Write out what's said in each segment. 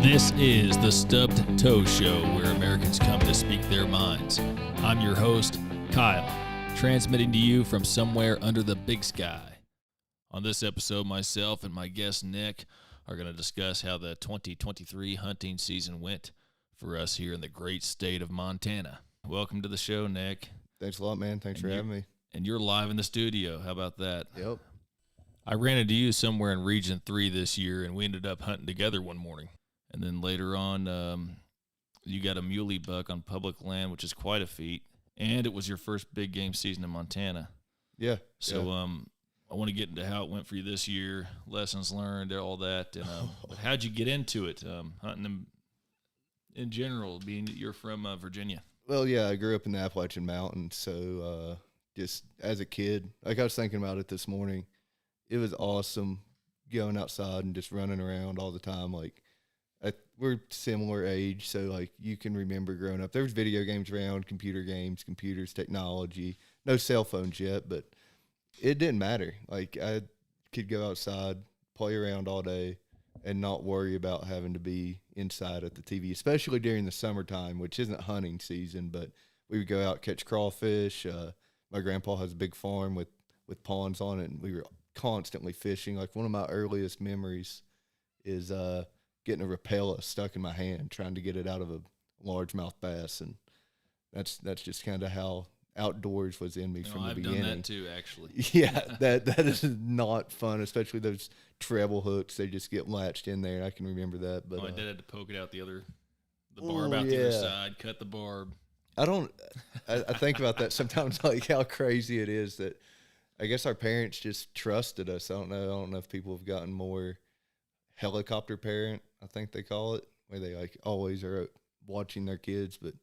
This is the Stubbed Toe Show, where Americans come to speak their minds. I'm your host, Kyle, transmitting to you from somewhere under the big sky. On this episode, myself and my guest, Nick, are going to discuss how the 2023 hunting season went for us here in the great state of Montana. Welcome to the show, Nick. Thanks a lot, man. Thanks for having me. And you're live in the studio. How about that? Yep. I ran into you somewhere in Region 3 this year, and we ended up hunting together one morning. And then later on, you got a muley buck on public land, which is quite a feat. And it was your first big game season in Montana. Yeah. So I want to get into how it went for you this year, lessons learned, all that. And but how'd you get into it, hunting them in general, being that you're from Virginia? Well, yeah, I grew up in the Appalachian Mountains. So just as a kid, like I was thinking about it this morning, it was awesome going outside and just running around all the time. Like, we're similar age, so like you can remember growing up. There was video games around, computer games, computers, technology. No cell phones yet, but it didn't matter. Like I could go outside, play around all day, and not worry about having to be inside at the TV, especially during the summertime, which isn't hunting season. But we would go out, catch crawfish. My grandpa has a big farm with ponds on it, and we were constantly fishing. Like one of my earliest memories is getting a rapella stuck in my hand, trying to get it out of a largemouth bass, and that's just kind of how outdoors was in me from the beginning. I've done that too, actually. Yeah, that is not fun, especially those treble hooks. They just get latched in there. I can remember that. But my dad had to poke it out the barb out the other side, cut the barb. I think about that sometimes, like how crazy it is that I guess our parents just trusted us. I don't know if people have gotten more helicopter parent, I think they call it, where they like always are watching their kids. But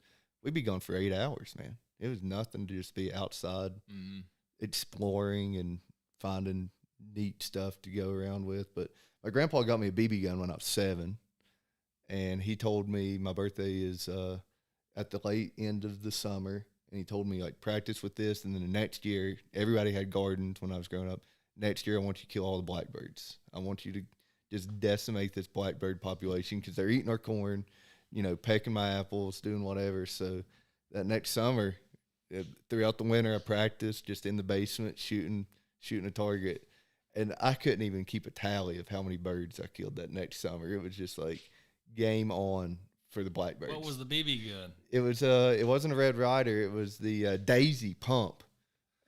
we'd be gone for 8 hours, man. It was nothing to just be outside exploring and finding neat stuff to go around with. But my grandpa got me a BB gun when I was 7, and he told me my birthday is at the late end of the summer, and he told me like practice with this, and then the next year, everybody had gardens when I was growing up. Next year, I want you to kill all the blackbirds. I want you to just decimate this blackbird population because they're eating our corn, pecking my apples, doing whatever. So that next summer, throughout the winter, I practiced just in the basement shooting a target, and I couldn't even keep a tally of how many birds I killed that next summer. It was just like game on for the blackbirds. What was the BB gun? It was it wasn't a Red Ryder. It was the Daisy pump,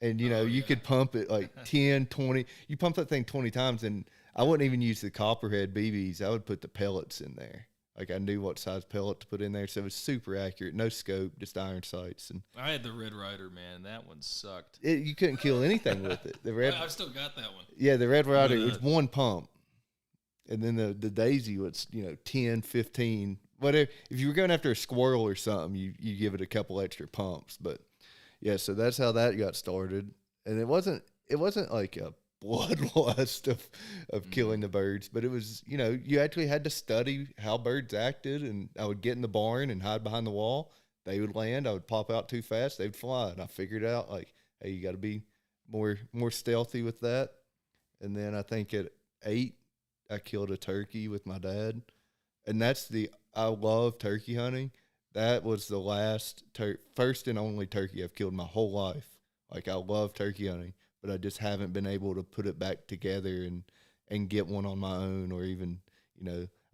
and you could pump it like 10, 20. You pump that thing 20 times, and I wouldn't even use the copperhead BBs. I would put the pellets in there. Like I knew what size pellet to put in there, so it was super accurate. No scope, just iron sights. And I had the Red Ryder, man. That one sucked. You couldn't kill anything with it. I've still got that one. Yeah, the Red Ryder, it was one pump, and then the Daisy was 10, 15, whatever. If you were going after a squirrel or something, you give it a couple extra pumps. But yeah, so that's how that got started. And it wasn't like a bloodlust of killing the birds, but it was, you actually had to study how birds acted, and I would get in the barn and hide behind the wall. They would land, I would pop out too fast, they'd fly, and I figured out like, hey, you got to be more stealthy with that. And then I think at 8 I killed a turkey with my dad, and I love turkey hunting. That was the last first and only turkey I've killed my whole life. Like I love turkey hunting, but I just haven't been able to put it back together and get one on my own, or even,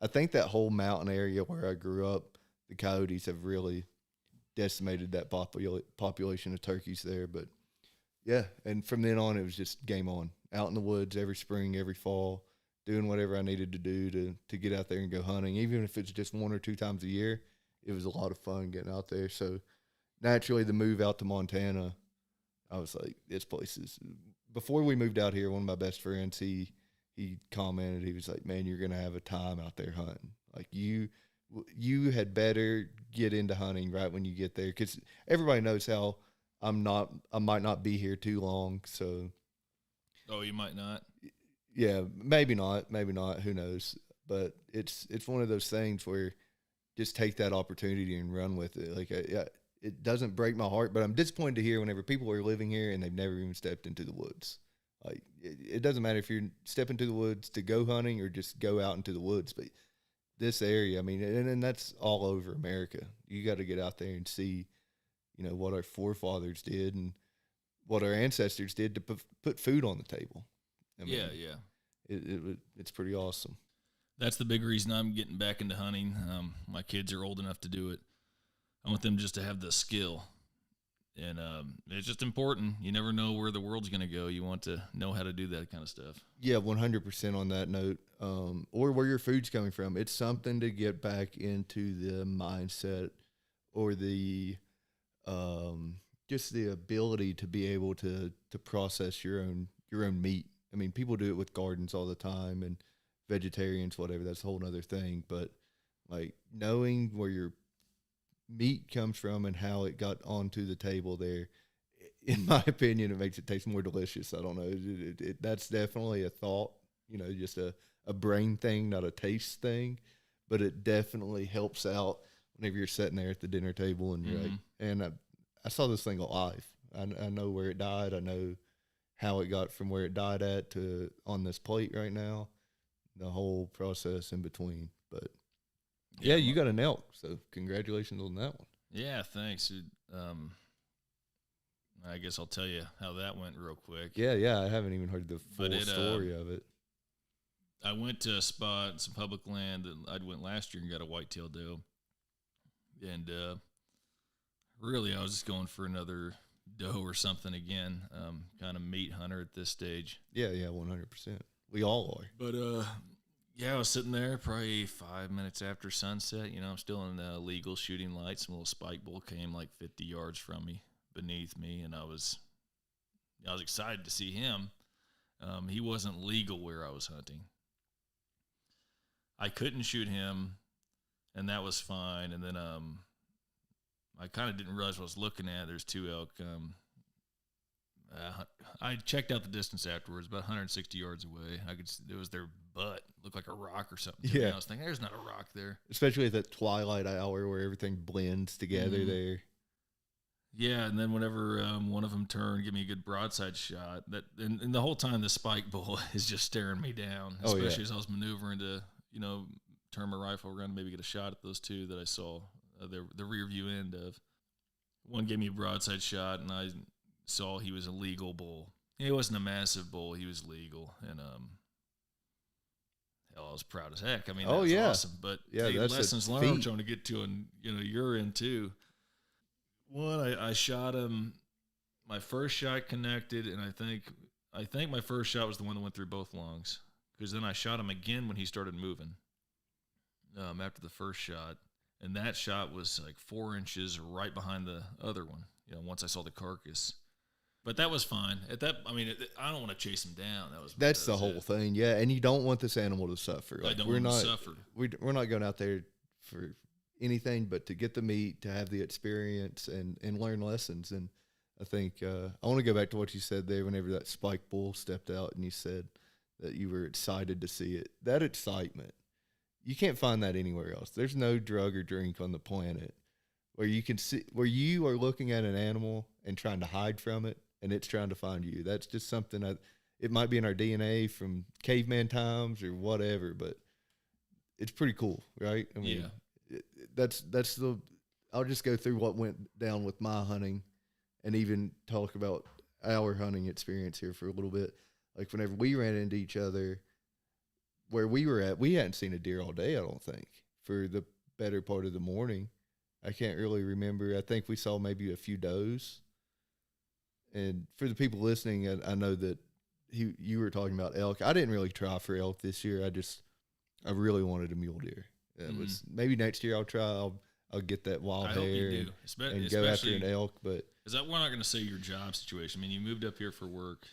I think that whole mountain area where I grew up, the coyotes have really decimated that population of turkeys there. But yeah, and from then on, it was just game on. Out in the woods every spring, every fall, doing whatever I needed to do to get out there and go hunting. Even if it's just 1 or 2 times a year, it was a lot of fun getting out there. So naturally, the move out to Montana, I was like, this place is. Before we moved out here, one of my best friends, he commented, he was like, man, you're going to have a time out there hunting. Like you had better get into hunting right when you get there, because everybody knows how I might not be here too long. So. Oh, you might not? Yeah, maybe not, who knows. But it's one of those things where just take that opportunity and run with it. Like, it doesn't break my heart, but I'm disappointed to hear whenever people are living here and they've never even stepped into the woods. Like, it doesn't matter if you're stepping into the woods to go hunting or just go out into the woods, but this area, I mean, and that's all over America. You got to get out there and see, what our forefathers did and what our ancestors did to put food on the table. I mean, yeah. It's pretty awesome. That's the big reason I'm getting back into hunting. My kids are old enough to do it. I want them just to have the skill. And it's just important. You never know where the world's going to go. You want to know how to do that kind of stuff. Yeah, 100% on that note. Or where your food's coming from. It's something to get back into the mindset or the just the ability to be able to process your own meat. I mean, people do it with gardens all the time and vegetarians, whatever. That's a whole other thing. But like knowing where your meat comes from and how it got onto the table there, in my opinion, it makes it taste more delicious. I don't know. That's definitely a thought, just a brain thing, not a taste thing, but it definitely helps out whenever you're sitting there at the dinner table and you're like, and I saw this thing alive. I know where it died. I know how it got from where it died at to on this plate right now, the whole process in between. But yeah, you got an elk, so congratulations on that one. Yeah, thanks. I guess I'll tell you how that went real quick. Yeah, I haven't even heard the full story of it. I went to a spot, some public land that I went last year and got a whitetail doe. And really, I was just going for another doe or something again, kind of meat hunter at this stage. Yeah, 100%. We all are. But, yeah, I was sitting there probably 5 minutes after sunset. I'm still in the legal shooting light. Some little spike bull came like 50 yards from me, beneath me, and I was excited to see him. He wasn't legal where I was hunting. I couldn't shoot him, and that was fine. And then I kind of didn't realize what I was looking at. There's two elk. I checked out the distance afterwards, about 160 yards away. It was their butt, looked like a rock or something. Yeah, I was thinking, there's not a rock there. Especially at that twilight hour where everything blends together there. Yeah, and then whenever one of them turned, give me a good broadside shot. And the whole time the spike bull is just staring me down, especially as I was maneuvering to, turn my rifle around and maybe get a shot at those two that I saw the rear view end of. One gave me a broadside shot, and I saw he was a legal bull. He wasn't a massive bull; he was legal, and hell, I was proud as heck. I mean, that was awesome. But that's lessons learned I'm trying to get to, and you're in too. One, I shot him. My first shot connected, and I think my first shot was the one that went through both lungs. Because then I shot him again when he started moving. After the first shot, and that shot was like 4 inches right behind the other one. Once I saw the carcass, but that was fine. I don't want to chase him down. That's the whole thing. Yeah, and you don't want this animal to suffer. Like, I don't want to suffer. We're not going out there for anything but to get the meat, to have the experience, and learn lessons. And I think I want to go back to what you said there whenever that spike bull stepped out and you said that you were excited to see it. That excitement, you can't find that anywhere else. There's no drug or drink on the planet where you can see, where you are looking at an animal and trying to hide from it, and it's trying to find you. That's just something it might be in our DNA from caveman times or whatever, but it's pretty cool, right? I mean, I'll just go through what went down with my hunting and even talk about our hunting experience here for a little bit. Like whenever we ran into each other, where we were at, we hadn't seen a deer all day, I don't think, for the better part of the morning. I can't really remember. I think we saw maybe a few does. And for the people listening, I know that you were talking about elk. I didn't really try for elk this year. I really wanted a mule deer. It was maybe next year I'll try. I'll get that wild hair and go after an elk. But is that, we're not going to say your job situation. I mean, you moved up here for work.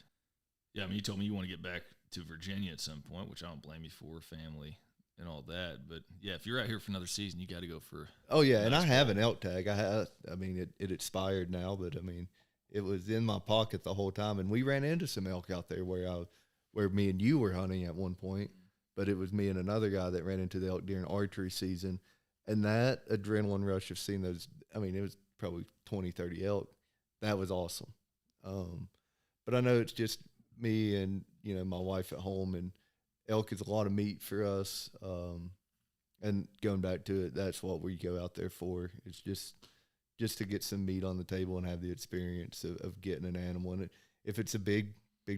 Yeah, I mean, you told me you want to get back to Virginia at some point, which I don't blame you for, family and all that. But yeah, if you're out here for another season, you got to go for. Oh yeah, and I have an elk tag. I mean, it expired now, but I mean, it was in my pocket the whole time. And we ran into some elk out there where me and you were hunting at one point. But it was me and another guy that ran into the elk during archery season. And that adrenaline rush of seeing those, I mean, it was probably 20, 30 elk. That was awesome. But I know it's just me and, my wife at home, and elk is a lot of meat for us. And going back to it, that's what we go out there for. It's just to get some meat on the table and have the experience of getting an animal. And if it's a big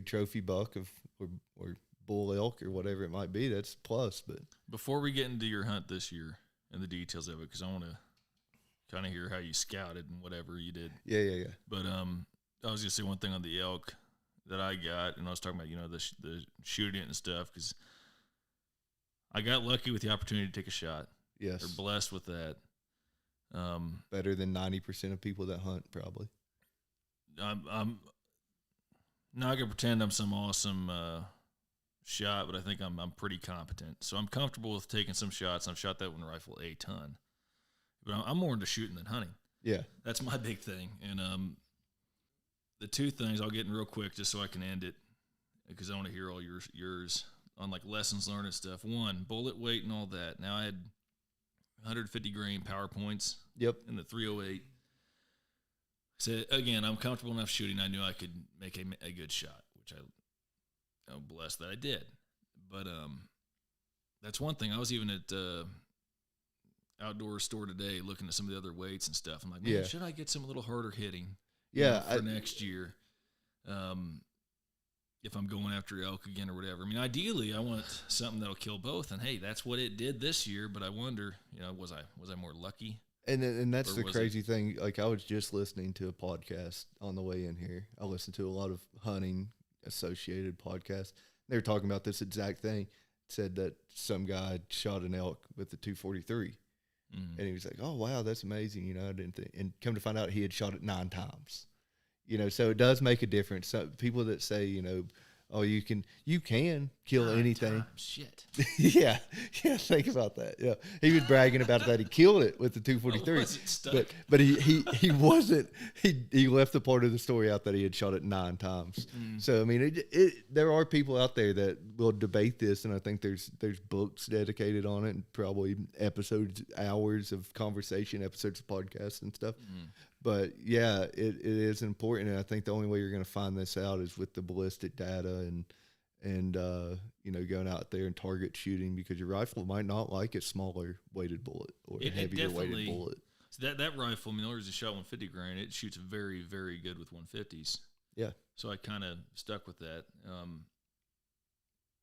trophy buck or bull elk or whatever it might be, that's plus. But before we get into your hunt this year and the details of it, because I want to kind of hear how you scouted and whatever you did. Yeah. But I was gonna say one thing on the elk that I got, and I was talking about the shooting it and stuff, because I got lucky with the opportunity to take a shot. Yes, or blessed with that. Better than 90% of people that hunt, probably. I'm not gonna pretend I'm some awesome shot, but I think I'm pretty competent. So I'm comfortable with taking some shots. I've shot that one rifle a ton, but I'm more into shooting than hunting. Yeah, that's my big thing. And the two things I'll get in real quick just so I can end it, because I want to hear all yours on like lessons learned and stuff. One, bullet weight and all that. Now I had 150 grain power points. Yep. In the 308. So again, I'm comfortable enough shooting. I knew I could make a good shot, which I'm blessed that I did. But that's one thing. I was even at outdoor store today looking at some of the other weights and stuff. I'm like, man, should I get some a little harder hitting? For next year. If I'm going after elk again or whatever. I mean, ideally, I want something that'll kill both. And hey, that's what it did this year. But I wonder, was I more lucky? And that's the crazy thing. Like, I was just listening to a podcast on the way in here. I listen to a lot of hunting associated podcasts. They were talking about this exact thing. It said that some guy shot an elk with the 243. Mm-hmm. And he was like, oh, wow, that's amazing. I didn't think. And come to find out, he had shot it 9 times. So it does make a difference. So people that say, oh, you can kill 9 anything. Times. Shit. yeah. Think about that. Yeah, he was bragging about that he killed it with the 243. Was it stuck? But he wasn't. He left the part of the story out that he had shot it 9 times. So I mean, there are people out there that will debate this, and I think there's books dedicated on it, and probably hours of conversation, episodes of podcasts and stuff. But yeah, it is important, and I think the only way you're going to find this out is with the ballistic data and going out there and target shooting, because your rifle might not like a smaller weighted bullet or a heavier weighted bullet. So that rifle, I mean, the only reason it shot 150 grain, it shoots very, very good with 150s. Yeah. So I kind of stuck with that.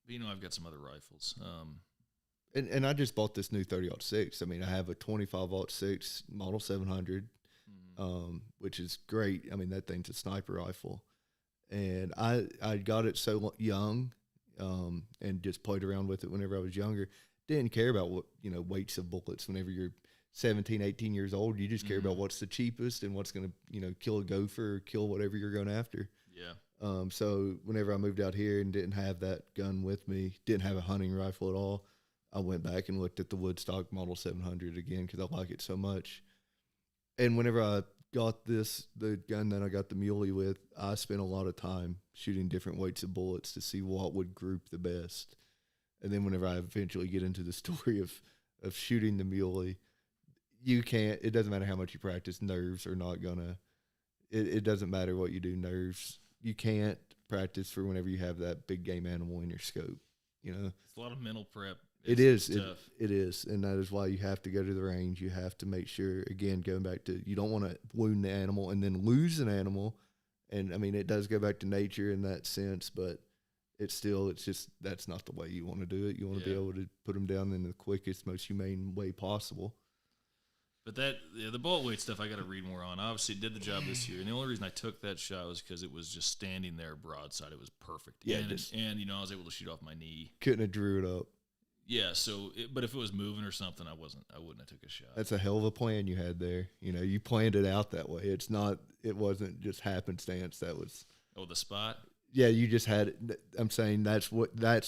But I've got some other rifles. And I just bought this new 30-06. I mean, I have a 25-06 Model 700. Which is great. I mean, that thing's a sniper rifle, and I got it so young, and just played around with it whenever I was younger. Didn't care about what weights of bullets. Whenever you're 17, 18 years old, you just care about what's the cheapest and what's going to kill a gopher or kill whatever you're going after. Yeah. So whenever I moved out here and didn't have that gun with me, didn't have a hunting rifle at all, I went back and looked at the Woodstock Model 700 again because I like it so much. And whenever I got the gun that I got the muley with, I spent a lot of time shooting different weights of bullets to see what would group the best. And then whenever I eventually get into the story of shooting the muley, it doesn't matter how much you practice, nerves are not gonna, it doesn't matter what you do, nerves, you can't practice for whenever you have that big game animal in your scope, It's a lot of mental prep. It is. It is. And that is why you have to go to the range. You have to make sure, again, going back to, you don't want to wound the animal and then lose an animal. And I mean, it does go back to nature in that sense, but it's just, that's not the way you want to do it. You want to be able to put them down in the quickest, most humane way possible. But the bullet weight stuff I got to read more on. I obviously did the job this year, and the only reason I took that shot was because it was just standing there broadside. It was perfect. Yeah, and I was able to shoot off my knee. Couldn't have drew it up. Yeah, but if it was moving or something, I wouldn't have took a shot. That's a hell of a plan you had there. You planned it out that way. It wasn't just happenstance. That was. Oh, the spot? Yeah, you just had it. I'm saying that's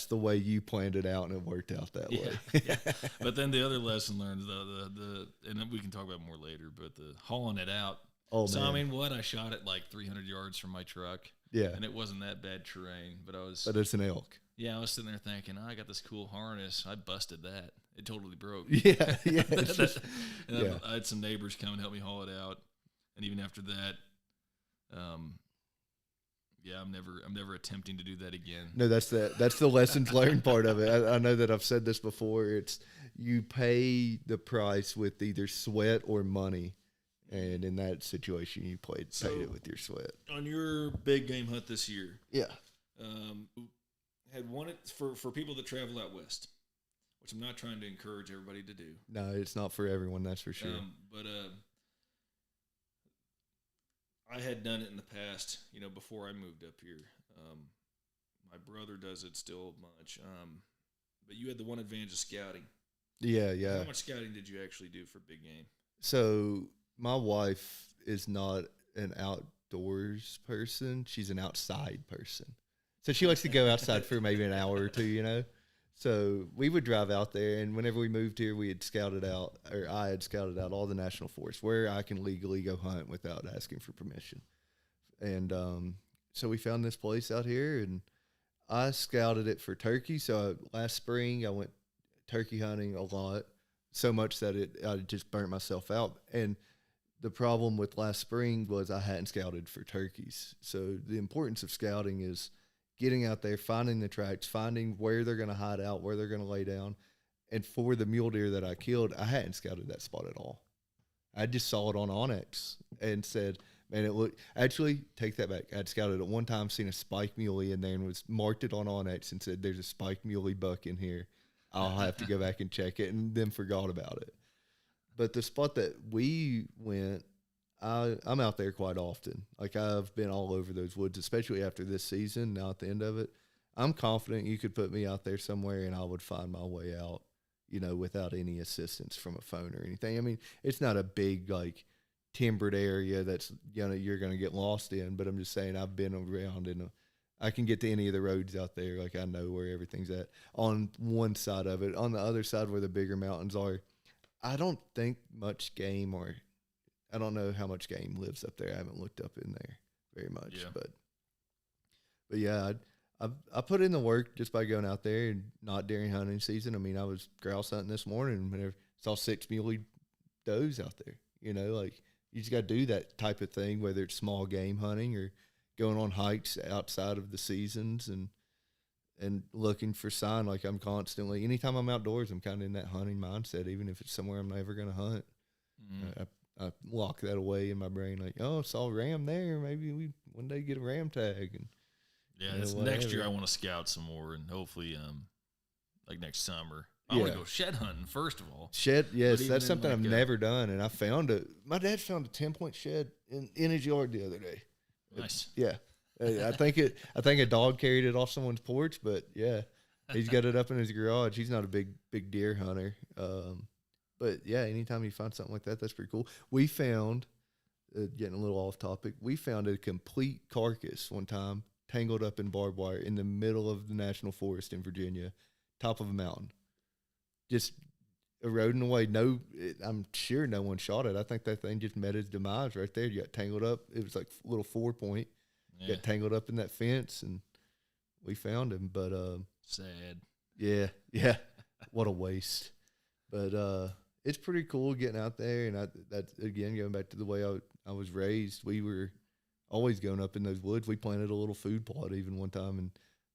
the way you planned it out, and it worked out that way. Yeah. But then the other lesson learned, and we can talk about more later, but the hauling it out. Oh, so, man. I shot it like 300 yards from my truck. Yeah. And it wasn't that bad terrain, but But it's an elk. Yeah, I was sitting there thinking, I got this cool harness. I busted that. It totally broke. Yeah. I had some neighbors come and help me haul it out. And even after that, Yeah, I'm never attempting to do that again. No, that's the lessons learned part of it. I know that I've said this before. It's you pay the price with either sweat or money, and in that situation, you paid it with your sweat. On your big game hunt this year, yeah, had wanted for people that travel out west, which I'm not trying to encourage everybody to do. No, it's not for everyone, that's for sure. But I had done it in the past, before I moved up here. My brother does it still much. But you had the one advantage of scouting. Yeah, yeah. How much scouting did you actually do for big game? So my wife is not an outdoors person. She's an outside person. So she likes to go outside for maybe an hour or two, So we would drive out there, and whenever we moved here, I had scouted out all the national forests where I can legally go hunt without asking for permission. And so we found this place out here, and I scouted it for turkey. So last spring, I went turkey hunting a lot, so much that I just burnt myself out. And the problem with last spring was I hadn't scouted for turkeys. So the importance of scouting is getting out there, finding the tracks, finding where they're going to hide out, where they're going to lay down. And for the mule deer that I killed, I hadn't scouted that spot at all. I just saw it on Onyx and said, man, it looked, actually, take that back. I'd scouted it one time, seen a spike muley in there, and was marked it on Onyx and said, there's a spike muley buck in here. I'll have to go back and check it, and then forgot about it. But the spot that we went, I'm out there quite often. Like, I've been all over those woods, especially after this season, now at the end of it. I'm confident you could put me out there somewhere and I would find my way out, without any assistance from a phone or anything. I mean, it's not a big, timbered area that's, you're going to get lost in, but I'm just saying I've been around and I can get to any of the roads out there. Like, I know where everything's at on one side of it. On the other side where the bigger mountains are, I don't think much game, or I don't know how much game lives up there. I haven't looked up in there very much, but yeah, I put in the work just by going out there, and not during hunting season. I mean, I was grouse hunting this morning and saw 6 muley does out there. You just got to do that type of thing, whether it's small game hunting or going on hikes outside of the seasons and looking for sign. Like, I'm constantly, anytime I'm outdoors, I'm kind of in that hunting mindset, even if it's somewhere I'm never going to hunt. Mm. I lock that away in my brain, like, oh, saw a ram there. Maybe we one day get a ram tag. And next year I want to scout some more, and hopefully, next summer. I want to go shed hunting first of all. Shed, yes, that's something I've never done, and I found my dad found a 10-point shed in his yard the other day. Nice. Yeah, I think a dog carried it off someone's porch, but yeah, he's got it up in his garage. He's not a big deer hunter. But yeah, anytime you find something like that, that's pretty cool. We found, getting a little off topic, we found a complete carcass one time tangled up in barbed wire in the middle of the national forest in Virginia, top of a mountain, just eroding away. I'm sure no one shot it. I think that thing just met its demise right there. You got tangled up. It was like a little 4-point. Yeah. Got tangled up in that fence, and we found him. But sad. Yeah. What a waste. But it's pretty cool getting out there, and that's again going back to the way I was raised. We were always going up in those woods. We planted a little food plot even one time, and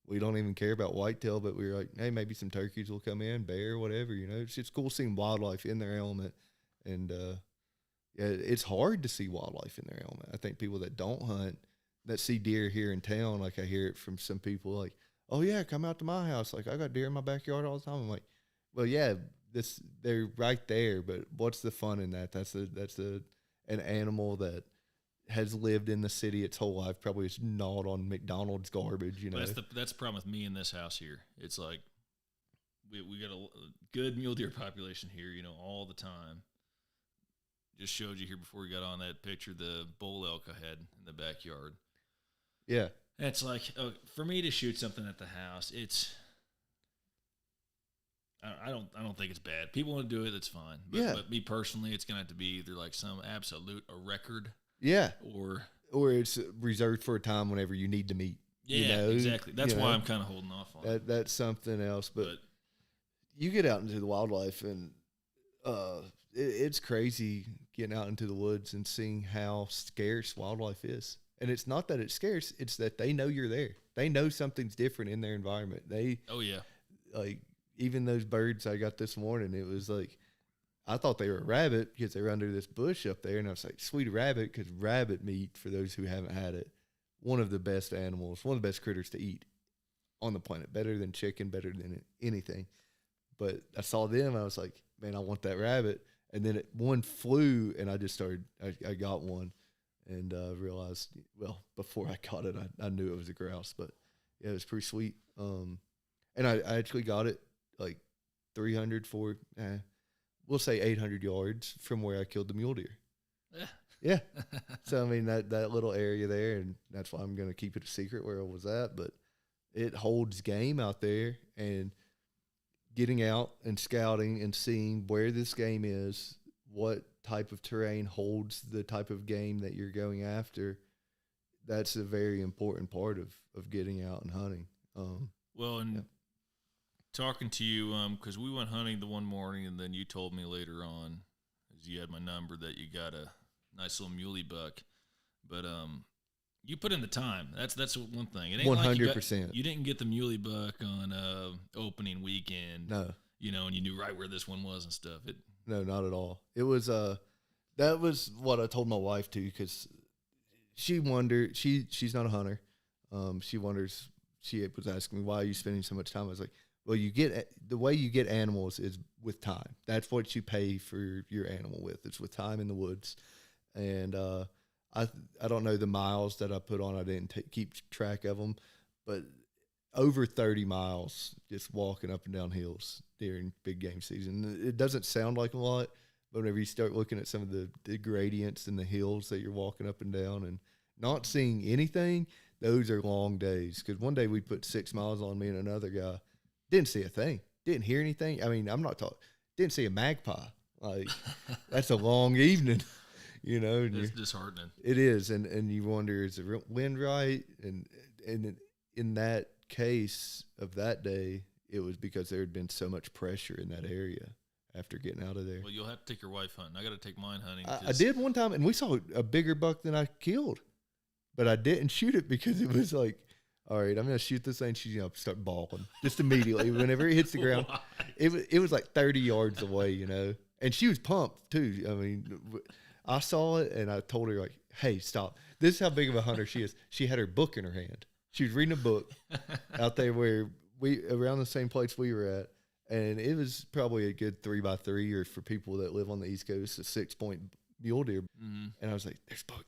we don't even care about whitetail, but we were like, hey, maybe some turkeys will come in, bear, whatever. It's just cool seeing wildlife in their element, and it's hard to see wildlife in their element. I think people that don't hunt, that see deer here in town, like I hear it from some people, like, oh yeah, come out to my house. Like, I got deer in my backyard all the time. I'm like, well, yeah. They're right there, but what's the fun in that? That's an animal that has lived in the city its whole life, probably is gnawed on McDonald's garbage, That's the problem with me in this house here. It's like we got a good mule deer population here, all the time. Just showed you here before we got on that picture the bull elk I had in the backyard. Yeah, and it's like for me to shoot something at the house, I don't think it's bad. People want to do it, that's fine. But me personally, it's gonna have to be either like some absolute record. Yeah. Or it's reserved for a time whenever you need to meet. Yeah, exactly. That's why I'm kind of holding off on it. That's something else. But you get out into the wildlife, and it's crazy getting out into the woods and seeing how scarce wildlife is. And it's not that it's scarce; it's that they know you're there. They know something's different in their environment. Oh yeah. Like even those birds I got this morning, it was like I thought they were a rabbit because they were under this bush up there, and I was like, sweet rabbit, because rabbit meat, for those who haven't had it, one of the best animals, one of the best critters to eat on the planet, better than chicken, better than anything. But I saw them, I was like, man, I want that rabbit. And then one flew, and I just started, I got one, and realized, well, before I caught it, I knew it was a grouse, but yeah, it was pretty sweet. And I actually got it like 300 we'll say 800 yards from where I killed the mule deer. Yeah. So, I mean, that little area there, and that's why I'm going to keep it a secret where I was at, but it holds game out there, and getting out and scouting and seeing where this game is, what type of terrain holds the type of game that you're going after, that's a very important part of getting out and hunting. Talking to you, because we went hunting the one morning, and then you told me later on, as you had my number, that you got a nice little muley buck. But you put in the time. That's one thing. It ain't 100%. Like you didn't get the muley buck on opening weekend. No. And you knew right where this one was and stuff. No, not at all. It was that was what I told my wife too, because she wondered. She's not a hunter. She wonders. She was asking me, why are you spending so much time? I was like, well, the way you get animals is with time. That's what you pay for your animal with. It's with time in the woods. And I don't know the miles that I put on. I didn't keep track of them, but over 30 miles just walking up and down hills during big game season. It doesn't sound like a lot, but whenever you start looking at some of the gradients and the hills that you're walking up and down and not seeing anything, those are long days. Because one day we put 6 miles on, me and another guy. Didn't see a thing. Didn't hear anything. I mean, I'm not talking. Didn't see a magpie. Like, that's a long evening, It's disheartening. It is, and you wonder, is the wind right? And in that case of that day, it was because there had been so much pressure in that area after getting out of there. Well, you'll have to take your wife hunting. I got to take mine hunting. I did one time, and we saw a bigger buck than I killed, but I didn't shoot it because it was like, all right, I'm going to shoot this thing. She's going to start bawling just immediately. Whenever it hits the ground, it was like 30 yards away, and she was pumped too. I mean, I saw it and I told her, like, hey, stop. This is how big of a hunter she is. She had her book in her hand. She was reading a book out there around the same place we were at. And it was probably a good 3x3, or for people that live on the East Coast, a 6-point mule deer. Mm-hmm. And I was like, there's buck.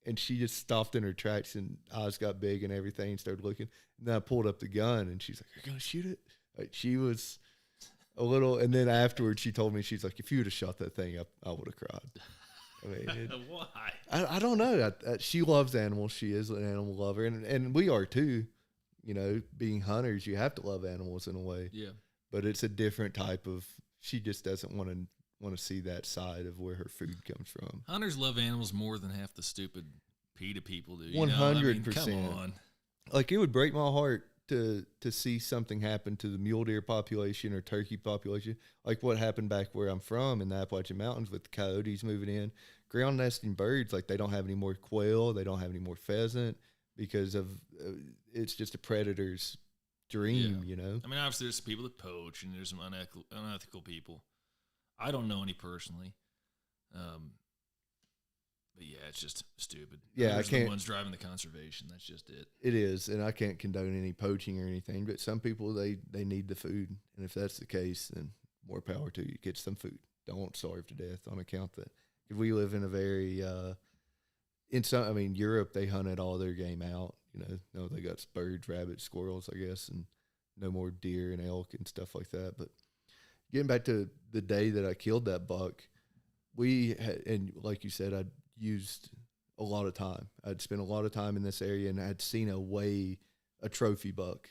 And she just stopped in her tracks, and eyes got big and everything, and started looking. And then I pulled up the gun, and she's like, "You're gonna shoot it?" Like, she was a little. And then afterwards, she told me, she's like, "If you would have shot that thing up, I would have cried." I mean, why? I don't know. She loves animals. She is an animal lover, and we are too. Being hunters, you have to love animals in a way. Yeah. But it's a different type of. She just doesn't want to see that side of where her food comes from. Hunters love animals more than half the stupid PETA people do. 100%. Come on. Like, it would break my heart to see something happen to the mule deer population or turkey population, like what happened back where I'm from in the Appalachian Mountains with the coyotes moving in. Ground nesting birds, like, they don't have any more quail, they don't have any more pheasant because of it's just a predator's dream. I mean, obviously there's people that poach, and there's some unethical people. I don't know any personally, but yeah, it's just stupid. Yeah, I can't. The ones driving the conservation. That's just it. It is, and I can't condone any poaching or anything. But some people, they need the food, and if that's the case, then more power to you. Get some food. Don't starve to death on account that. If we live in a very Europe, they hunted all their game out. No, they got birds, rabbits, squirrels, I guess, and no more deer and elk and stuff like that. But getting back to the day that I killed that buck, we had, and like you said, I'd used a lot of time. I'd spent a lot of time in this area, and I'd seen a trophy buck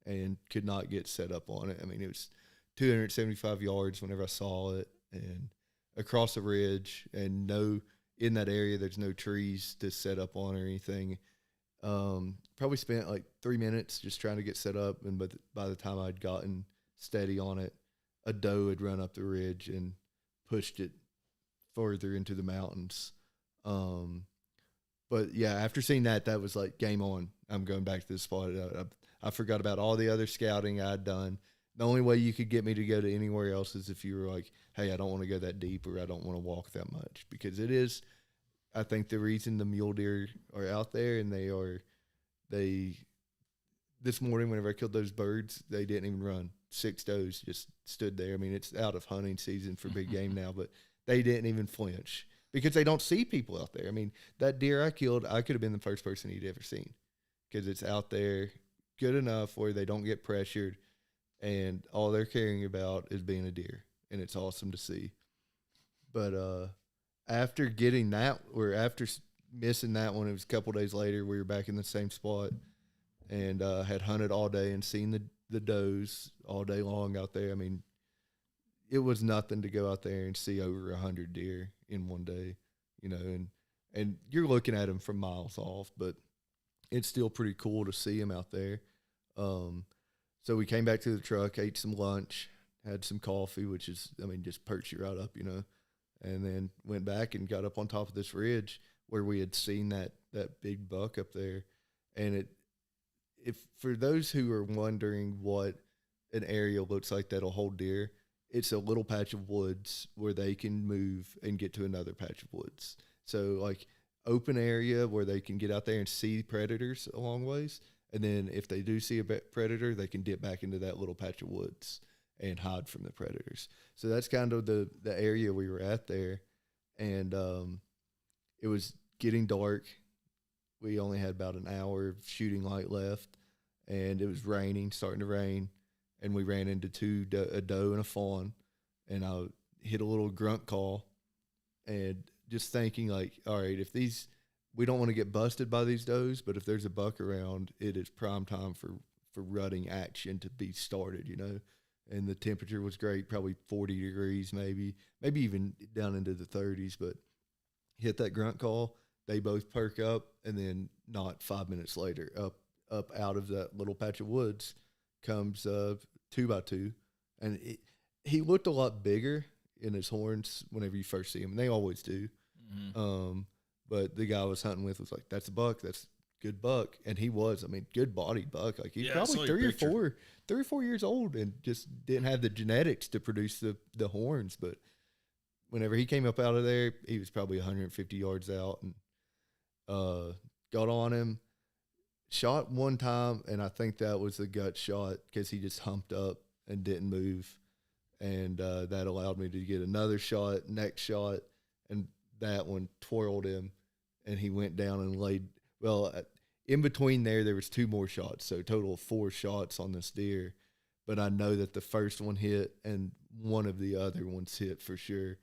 and could not get set up on it. I mean, it was 275 yards whenever I saw it, and across a ridge, and in that area, there's no trees to set up on or anything. Probably spent like 3 minutes just trying to get set up, and by the time I'd gotten steady on it, a doe had run up the ridge and pushed it further into the mountains. But yeah, after seeing that, that was like game on. I'm going back to this spot. I forgot about all the other scouting I'd done. The only way you could get me to go to anywhere else is if you were like, hey, I don't want to go that deep, or I don't want to walk that much, because it is, I think, the reason the mule deer are out there, and this morning, whenever I killed those birds, they didn't even run. 6 does just stood there. I mean, it's out of hunting season for big game now, but they didn't even flinch because they don't see people out there. I mean, that deer I killed, I could have been the first person he'd ever seen, because it's out there good enough where they don't get pressured, and all they're caring about is being a deer, and it's awesome to see. But after getting that, or after missing that one, it was a couple days later, we were back in the same spot, and had hunted all day and seen the does all day long out there. I mean, it was nothing to go out there and see over 100 deer in one day, and you're looking at them from miles off, but it's still pretty cool to see them out there. So we came back to the truck, ate some lunch, had some coffee, which is, I mean, just perks you right up, and then went back and got up on top of this ridge where we had seen that big buck up there. And if for those who are wondering what an area looks like that'll hold deer, it's a little patch of woods where they can move and get to another patch of woods. So like open area where they can get out there and see predators a long ways. And then if they do see a predator, they can dip back into that little patch of woods and hide from the predators. So that's kind of the area we were at there. And it was getting dark. We only had about an hour of shooting light left, and it was raining, starting to rain. And we ran into a doe and a fawn, and I hit a little grunt call, and just thinking like, all right, we don't want to get busted by these does, but if there's a buck around, it is prime time for rutting action to be started, And the temperature was great, probably 40 degrees, maybe even down into the 30s. But hit that grunt call, they both perk up, and then not 5 minutes later, up out of that little patch of woods comes 2x2, and he looked a lot bigger in his horns whenever you first see him. And they always do. Mm-hmm. But the guy I was hunting with was like, "That's a buck. That's a good buck." And he was. I mean, good bodied buck. Like he's probably 3 or 4 years old, and just didn't have the genetics to produce the horns. But whenever he came up out of there, he was probably 150 yards out, and got on him. Shot one time, and I think that was the gut shot because he just humped up and didn't move. And that allowed me to get another shot, next shot, and that one twirled him, and he went down and laid. Well, in between there was 2 more shots, so a total of 4 shots on this deer. But I know that the first one hit, and one of the other ones hit for sure.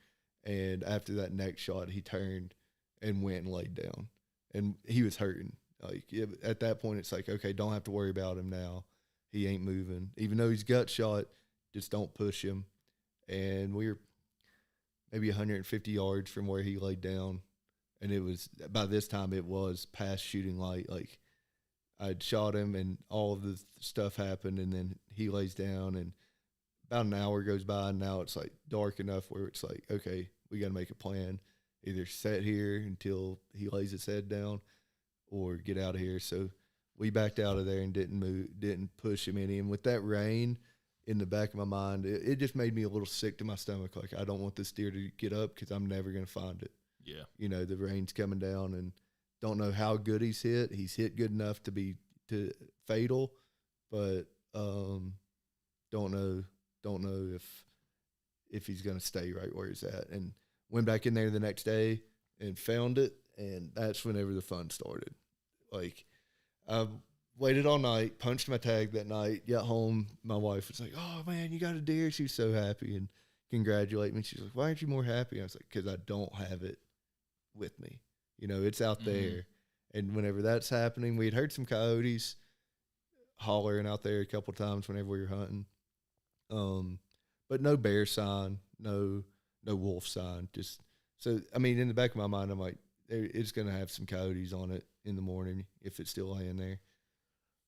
And after that next shot, he turned and went and laid down, and he was hurting. Like at that point, it's like, okay, don't have to worry about him now. He ain't moving. Even though he's gut shot, just don't push him. And we were maybe 150 yards from where he laid down. And it was, by this time, it was past shooting light. Like I'd shot him, and all of the stuff happened, and then he lays down, and about an hour goes by, and now it's like dark enough where it's like, okay, we got to make a plan. Either sit here until he lays his head down, or get out of here. So we backed out of there and didn't push him any. And with that rain in the back of my mind, it just made me a little sick to my stomach. Like, I don't want this deer to get up because I'm never going to find it. Yeah. The rain's coming down, and don't know how good he's hit. He's hit good enough to be fatal, but don't know if he's going to stay right where he's at. And went back in there the next day and found it. And that's whenever the fun started. Like, I waited all night, punched my tag that night, got home. My wife was like, "Oh, man, you got a deer." She was so happy and congratulated me. She's like, "Why aren't you more happy?" I was like, "Because I don't have it with me. It's out there." And whenever that's happening, we'd heard some coyotes hollering out there a couple times whenever we were hunting. But no bear sign, no wolf sign. Just, so, I mean, in the back of my mind, I'm like, it's going to have some coyotes on it in the morning if it's still laying there.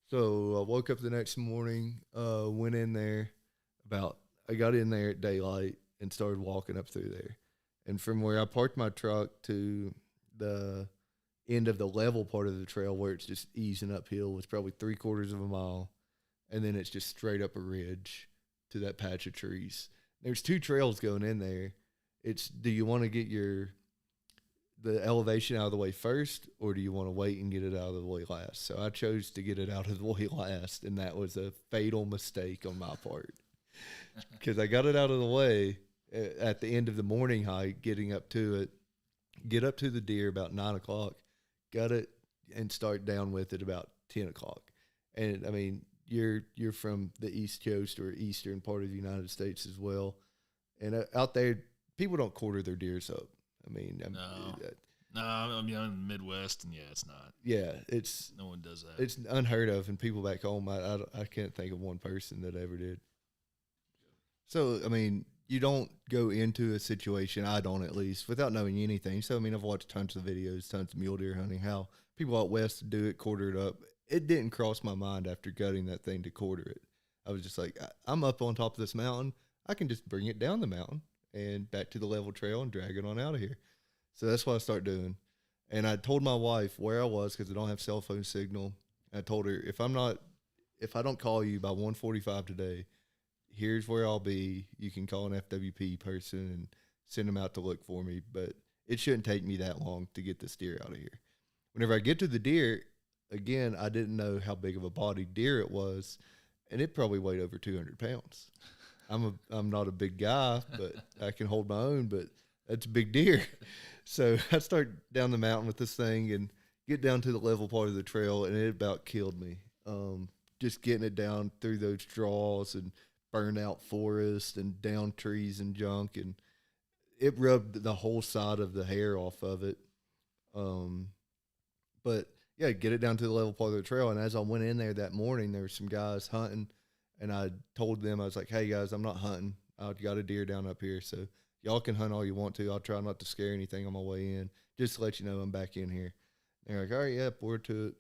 So I woke up the next morning, went in there I got in there at daylight and started walking up through there. And from where I parked my truck to the end of the level part of the trail where it's just easing uphill. It's probably 3/4 of a mile, and then it's just straight up a ridge to that patch of trees. There's 2 trails going in there. It's, do you want to get the elevation out of the way first, or do you want to wait and get it out of the way last? So I chose to get it out of the way last, and that was a fatal mistake on my part, because I got it out of the way at the end of the morning hike, getting up to it, get up to the deer about 9 o'clock, got it, and start down with it about 10 o'clock. And I mean, you're from the East Coast or eastern part of the United States as well, and out there, people don't quarter their deers up. I mean, no, I'm in the Midwest, and it's not. Yeah, it's no one does that. It's unheard of, and people back home, I can't think of one person that ever did. So, I mean, you don't go into a situation, I don't at least, without knowing anything. So, I mean, I've watched tons of videos, tons of mule deer hunting, how people out west do it, quarter it up. It didn't cross my mind after gutting that thing to quarter it. I was just like, I'm up on top of this mountain. I can just bring it down the mountain and back to the level trail and drag it on out of here. So that's what I started doing. And I told my wife where I was, because I don't have cell phone signal. I told her, if I don't call you by 1:45 today, here's where I'll be. You can call an FWP person and send them out to look for me, but it shouldn't take me that long to get this deer out of here. Whenever I get to the deer, again, I didn't know how big of a body deer it was, and it probably weighed over 200 pounds. I'm not a big guy, but I can hold my own, but that's a big deer. So I start down the mountain with this thing and get down to the level part of the trail, and it about killed me. Just getting it down through those draws and burned out forest and down trees and junk, and it rubbed the whole side of the hair off of it. But yeah, get it down to the level part of the trail. And as I went in there that morning, there were some guys hunting, and I told them, I was like, hey guys, I'm not hunting. I've got a deer down up here, so y'all can hunt all you want to. I'll try not to scare anything on my way in, just to let you know I'm back in here. And they're like, all right, yeah, forward to it.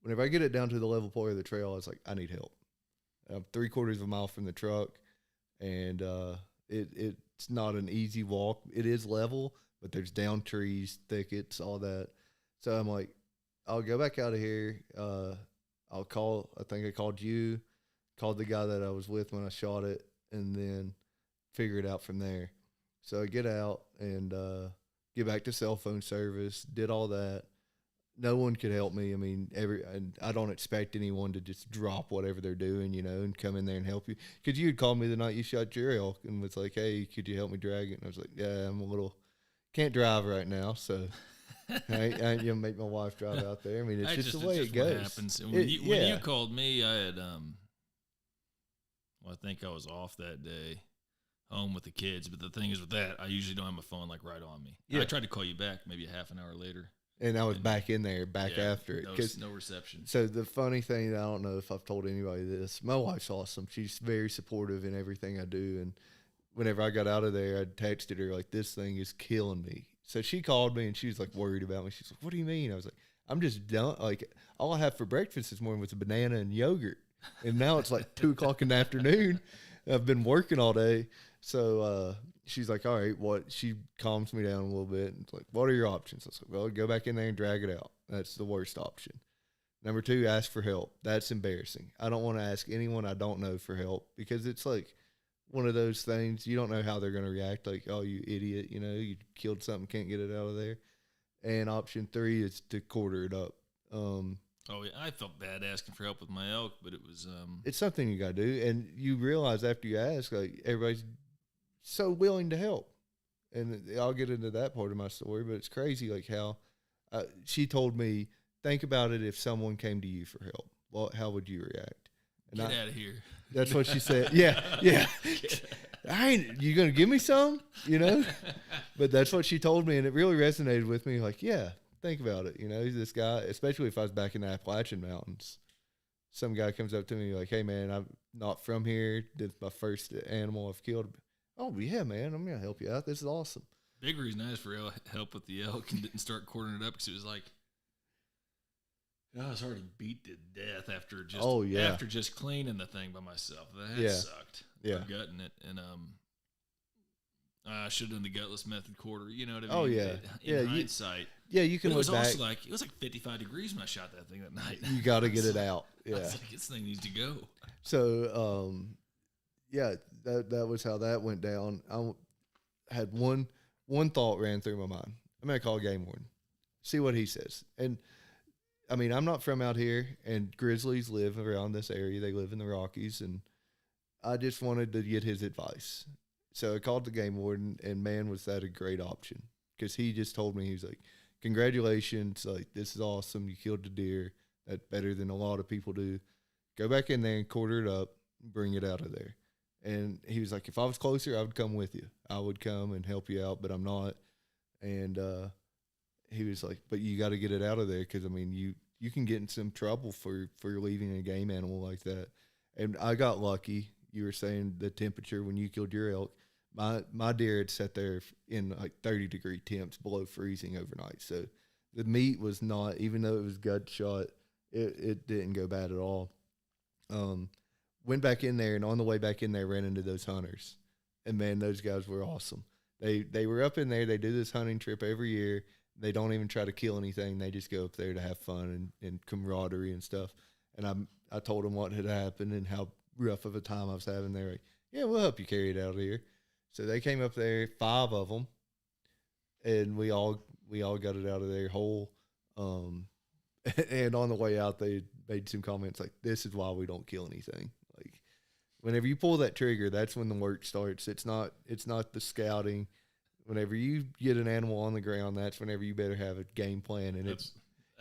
Whenever I get it down to the level part of the trail, I was like, I need help. I'm 3/4 of a mile from the truck, and it's not an easy walk. It is level, but there's down trees, thickets, all that. So I'm like, I'll go back out of here. I'll call, I think I called you, called the guy that I was with when I shot it, and then figure it out from there. So I get out and get back to cell phone service, did all that. No one could help me. I mean, and I don't expect anyone to just drop whatever they're doing, and come in there and help you. Because you had called me the night you shot your elk and was like, hey, could you help me drag it? And I was like, yeah, can't drive right now, so I ain't going to make my wife drive out there. I mean, it's just the way it goes. What happens. When you called me, I had, I think I was off that day, home with the kids. But the thing is with that, I usually don't have my phone right on me. Yeah. I tried to call you back maybe a half an hour later. And I was back in there, after it. No reception. So the funny thing, I don't know if I've told anybody this, my wife's awesome. She's very supportive in everything I do. And whenever I got out of there, I texted her, like, this thing is killing me. So she called me, and she was, like, worried about me. She's like, what do you mean? I was like, I'm just done. Like, all I had for breakfast this morning was a banana and yogurt. And now it's like 2 o'clock in the afternoon. I've been working all day. So she's like, all right, what? She calms me down a little bit. And it's like, what are your options? I was like, well, go back in there and drag it out. That's the worst option. Number 2, ask for help. That's embarrassing. I don't want to ask anyone I don't know for help, because it's like one of those things, you don't know how they're going to react. Like, oh, you idiot, you killed something, can't get it out of there. And option 3 is to quarter it up. Oh, yeah, I felt bad asking for help with my elk, but it was... It's something you got to do, and you realize after you ask, like, everybody's so willing to help. And I'll get into that part of my story, but it's crazy, like, how she told me, think about it if someone came to you for help. Well, how would you react? And Get out of here. That's what she said. Yeah. You going to give me some, But that's what she told me, and it really resonated with me, like, yeah. Think about it, this guy, especially if I was back in the Appalachian Mountains, some guy comes up to me like, hey, man, I'm not from here. This is my first animal I've killed. Oh, yeah, man, I'm going to help you out. This is awesome. Big reason I asked for help with the elk and didn't start quartering it up, because it was like, I was already beat to death after just cleaning the thing by myself. That sucked. Yeah. Gutting it. And I should have done the gutless method quarter. You know what I mean? Oh yeah, In hindsight, you can it was look back. also like it was like 55 degrees when I shot that thing that night. You got to get it out. Yeah, I was like, this thing needs to go. So yeah, that was how that went down. I had one thought ran through my mind. I'm gonna call game warden, see what he says. And I mean, I'm not from out here, and grizzlies live around this area. They live in the Rockies, and I just wanted to get his advice. So I called the game warden, and man, was that a great option, because he just told me, he was like, congratulations, like, this is awesome. You killed the deer. That's better than a lot of people do. Go back in there and quarter it up, bring it out of there. And he was like, if I was closer, I would come with you. I would come and help you out, but I'm not. And he was like, but you got to get it out of there, because, I mean, you can get in some trouble for leaving a game animal like that. And I got lucky. You were saying the temperature when you killed your elk. My deer had sat there in like 30-degree temps below freezing overnight. So the meat was not, even though it was gut shot, it didn't go bad at all. Went back in there, and on the way back in there, ran into those hunters. And man, those guys were awesome. They were up in there. They do this hunting trip every year. They don't even try to kill anything. They just go up there to have fun and camaraderie and stuff. And I told them what had happened and how rough of a time I was having. They're like, yeah, we'll help you carry it out of here. So they came up there, 5 of them, and we all got it out of there whole. And on the way out, they made some comments like, this is why we don't kill anything. Like, whenever you pull that trigger, that's when the work starts. It's not the scouting. Whenever you get an animal on the ground, that's whenever you better have a game plan, and that's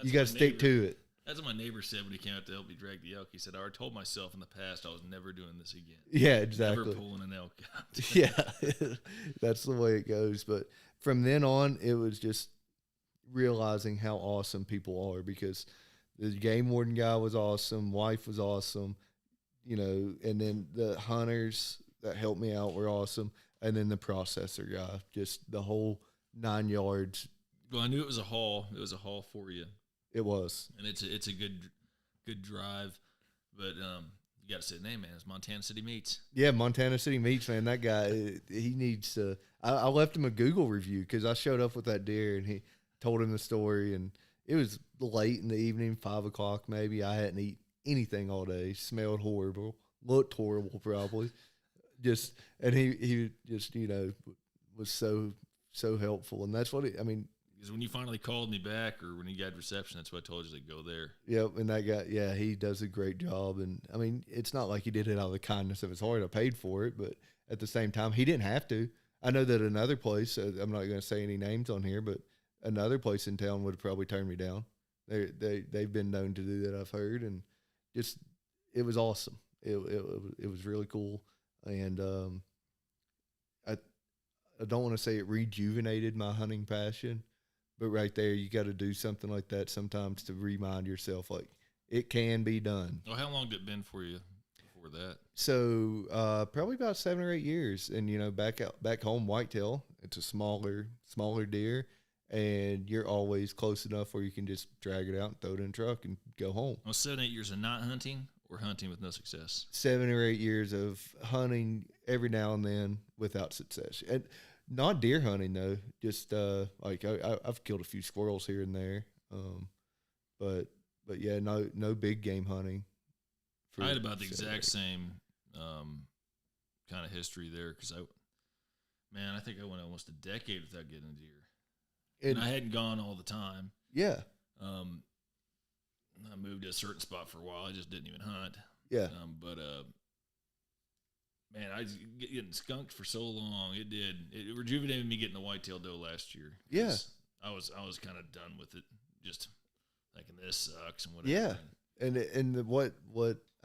you got to stick to it. That's what my neighbor said when he came out to help me drag the elk. He said, I already told myself in the past I was never doing this again. Yeah, exactly. Never pulling an elk out. Yeah, that's the way it goes. But from then on, it was just realizing how awesome people are, because the game warden guy was awesome, wife was awesome, you know, and then the hunters that helped me out were awesome, and then the processor guy, just the whole 9 yards. Well, I knew it was a haul. It was a haul for you. It was, and it's a good drive, but you got to say the name, man. It's Montana City Meats. Yeah, Montana City Meats, man. That guy, he needs to. I left him a Google review because I showed up with that deer, and he told him the story, and it was late in the evening, 5 o'clock maybe. I hadn't eaten anything all day. Smelled horrible, looked horrible probably. And he just, you know, was so helpful, and that's what I mean. Because when you finally called me back, or when you got reception, that's what I told you to go there. Yep, and that guy, yeah, he does a great job. And, I mean, it's not like he did it out of the kindness of his heart. I paid for it, but at the same time, he didn't have to. I know that another place, I'm not going to say any names on here, but another place in town would have probably turned me down. They've been known to do that, I've heard, and just it was awesome. It was really cool, and I don't want to say it rejuvenated my hunting passion. But right there, you got to do something like that sometimes to remind yourself, like, it can be done. Well, how long did it been for you before that? So probably about 7 or 8 years. And, you know, back home, whitetail, it's a smaller deer, and you're always close enough where you can just drag it out and throw it in the truck and go home. Well, 7, 8 years of not hunting or hunting with no success? 7 or 8 years of hunting every now and then without success. And not deer hunting though, just like I've killed a few squirrels here and there, but yeah, no big game hunting. I had about the exact same kind of history there, because I think I went almost a decade without getting a deer, and I hadn't gone all the time. Yeah, I moved to a certain spot for a while. I just didn't even hunt. Yeah, man, I was getting skunked for so long. It rejuvenated me getting the whitetail doe last year. Yeah, I was kind of done with it. Just thinking this sucks and whatever. Yeah, and what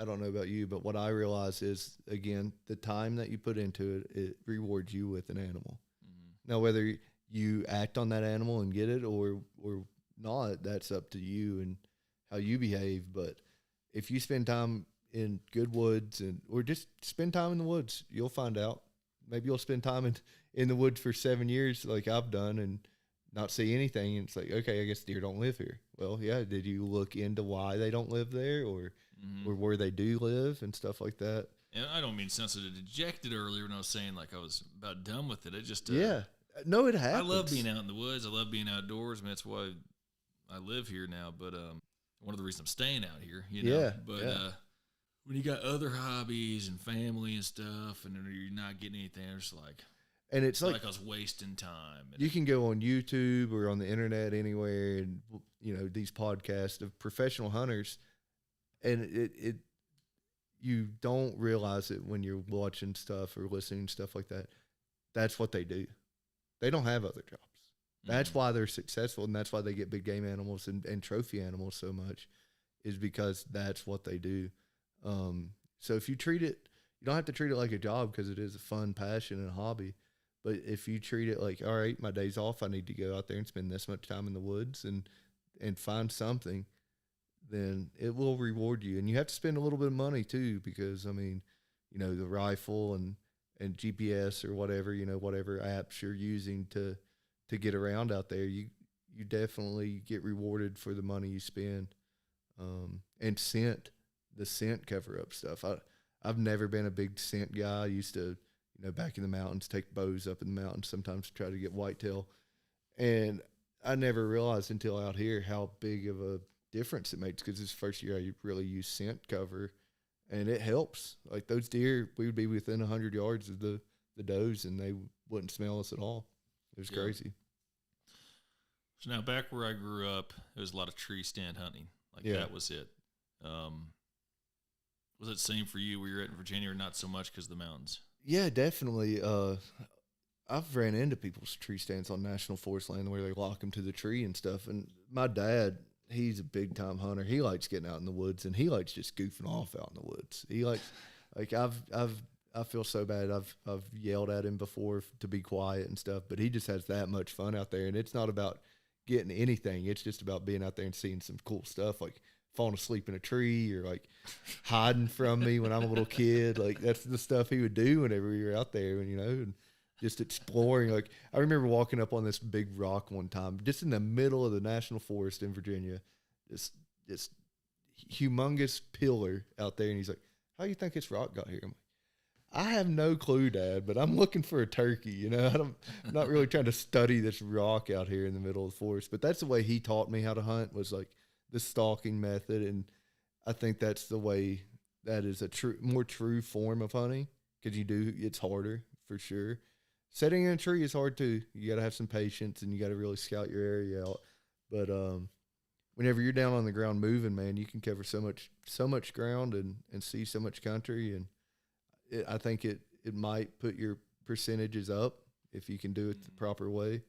I don't know about you, but what I realize is, again, the time that you put into it rewards you with an animal. Mm-hmm. Now, whether you act on that animal and get it or not, that's up to you and how you behave. But if you spend time in good woods or just spend time in the woods, you'll find out. Maybe you'll spend time in the woods for 7 years like I've done and not see anything. And it's like, okay, I guess deer don't live here. Well, yeah. Did you look into why they don't live there or where they do live and stuff like that? And I don't mean to sound so dejected earlier when I was saying like I was about done with it. It just no, it happens. I love being out in the woods. I love being outdoors. I mean, that's why I live here now. But one of the reasons I'm staying out here, you know. When you got other hobbies and family and stuff, and you're not getting anything, it's like, and it's like I was wasting time. You can go on YouTube or on the internet anywhere, and you know these podcasts of professional hunters, and you don't realize it when you're watching stuff or listening to stuff like that. That's what they do. They don't have other jobs. That's why they're successful, and that's why they get big game animals and trophy animals so much, is because that's what they do. So if you treat it, you don't have to treat it like a job, because it is a fun passion and a hobby. But if you treat it like, all right, my day's off, I need to go out there and spend this much time in the woods and find something, then it will reward you. And you have to spend a little bit of money too, because I mean, you know, the rifle and GPS or whatever, you know, whatever apps you're using to get around out there, you definitely get rewarded for the money you spend. And the scent cover up stuff. I've never been a big scent guy. I used to, you know, back in the mountains, take bows up in the mountains, sometimes try to get whitetail. And I never realized until out here how big of a difference it makes, because this first year I really used scent cover, and it helps. Like those deer, we would be within 100 yards of the does, and they wouldn't smell us at all. It was crazy. So now back where I grew up, there was a lot of tree stand hunting. Like that was it. Was it the same for you where you're at in Virginia, or not so much because of the mountains? Yeah, definitely. I've ran into people's tree stands on national forest land where they lock them to the tree and stuff. And my dad, he's a big time hunter. He likes getting out in the woods, and he likes just goofing off out in the woods. He likes, like I feel so bad. I've yelled at him before to be quiet and stuff, but he just has that much fun out there. And it's not about getting anything. It's just about being out there and seeing some cool stuff, like falling asleep in a tree, or like hiding from me when I'm a little kid. Like that's the stuff he would do whenever we were out there, and you know, and just exploring. Like I remember walking up on this big rock one time, just in the middle of the national forest in Virginia, this humongous pillar out there, and he's like, "How do you think this rock got here?" I'm like, I have no clue, Dad, but I'm looking for a turkey. You know, I'm not really trying to study this rock out here in the middle of the forest. But that's the way he taught me how to hunt, was like the stalking method. And I think that's the way, that is a more true form of hunting, because it's harder for sure. Setting in a tree is hard too. You got to have some patience, and you got to really scout your area out. But whenever you're down on the ground moving, man, you can cover so much ground and see so much country. And I think it might put your percentages up if you can do it the proper way.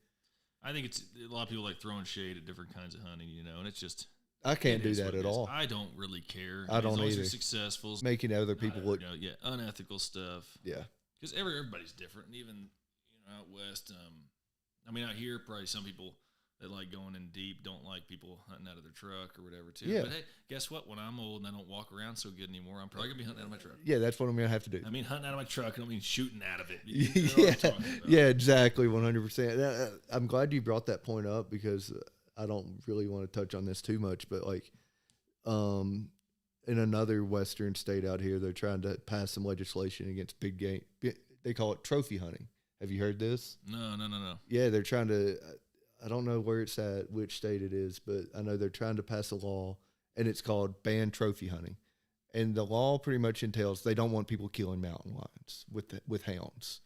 I think it's a lot of people like throwing shade at different kinds of hunting, you know, and it's just, I can't do that at all. I don't really care. I don't as long either. as you're successful, making other people look, unethical stuff. Yeah, because everybody's different, and even out west. I mean, out here, probably some people that like going in deep don't like people hunting out of their truck or whatever too. Yeah. But hey, guess what? When I'm old and I don't walk around so good anymore, I'm probably gonna be hunting out of my truck. Yeah, that's what I'm gonna have to do. I mean, hunting out of my truck. I don't mean shooting out of it. Yeah, exactly, 100%. I'm glad you brought that point up, because I don't really want to touch on this too much, but like, in another western state out here, they're trying to pass some legislation against big game. They call it trophy hunting. Have you heard this? No. Yeah, they're trying to. I don't know where it's at, which state it is, but I know they're trying to pass a law, and it's called ban trophy hunting. And the law pretty much entails they don't want people killing mountain lions with hounds.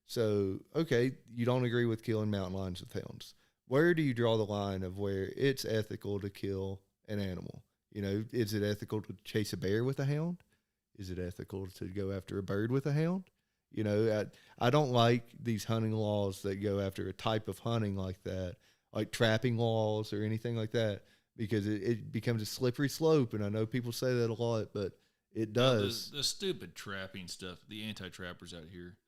So, okay, you don't agree with killing mountain lions with hounds. Where do you draw the line of where it's ethical to kill an animal? You know, is it ethical to chase a bear with a hound? Is it ethical to go after a bird with a hound? You know, I don't like these hunting laws that go after a type of hunting like that, like trapping laws or anything like that, because it becomes a slippery slope. And I know people say that a lot, but it does. The stupid trapping stuff, the anti-trappers out here.